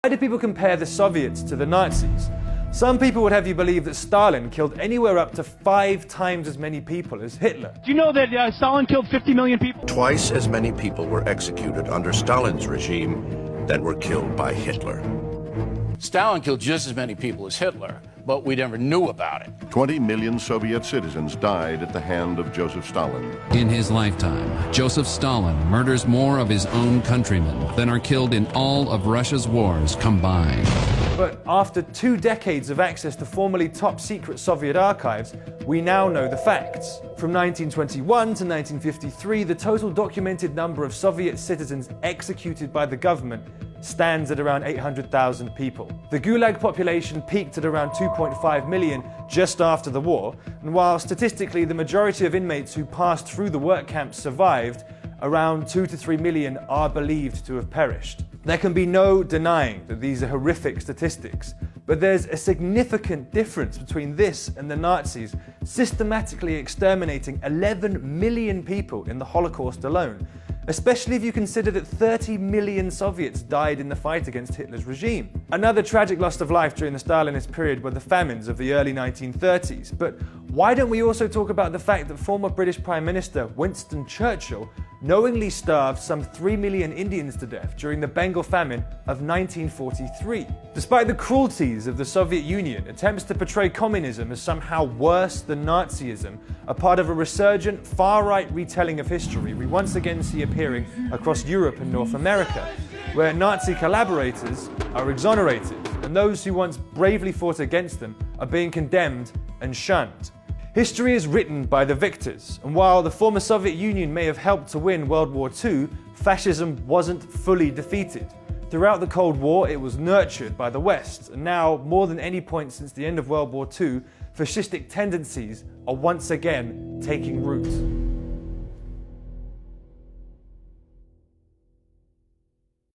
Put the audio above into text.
Why do people compare the Soviets to the Nazis? Some people would have you believe that Stalin killed anywhere up to 5 times as many people as Hitler. Do you know that Stalin killed 50 million people? Twice as many people were executed under Stalin's regime than were killed by Hitler. Stalin killed just as many people as Hitler, but we never knew about it. 20 million Soviet citizens died at the hand of Joseph Stalin. In his lifetime, Joseph Stalin murders more of his own countrymen than are killed in all of Russia's wars combined. But after 2 decades of access to formerly top-secret Soviet archives, we now know the facts. From 1921 to 1953, the total documented number of Soviet citizens executed by the government stands at around 800,000 people. The Gulag population peaked at around 2.5 million just after the war, and while statistically the majority of inmates who passed through the work camps survived, around 2 to 3 million are believed to have perished. There can be no denying that these are horrific statistics, but there's a significant difference between this and the Nazis systematically exterminating 11 million people in the Holocaust alone, especially if you consider that 30 million Soviets died in the fight against Hitler's regime. Another tragic loss of life during the Stalinist period were the famines of the early 1930s. But why don't we also talk about the fact that former British Prime Minister Winston Churchill knowingly starved some 3 million Indians to death during the Bengal famine of 1943? Despite the cruelties of the Soviet Union, attempts to portray communism as somehow worse than Nazism are part of a resurgent far-right retelling of history we once again see appearing across Europe and North America, where Nazi collaborators are exonerated and those who once bravely fought against them are being condemned and shunned. History is written by the victors, and while the former Soviet Union may have helped to win World War II, fascism wasn't fully defeated. Throughout the Cold War, it was nurtured by the West, and now, more than any point since the end of World War II, fascistic tendencies are once again taking root.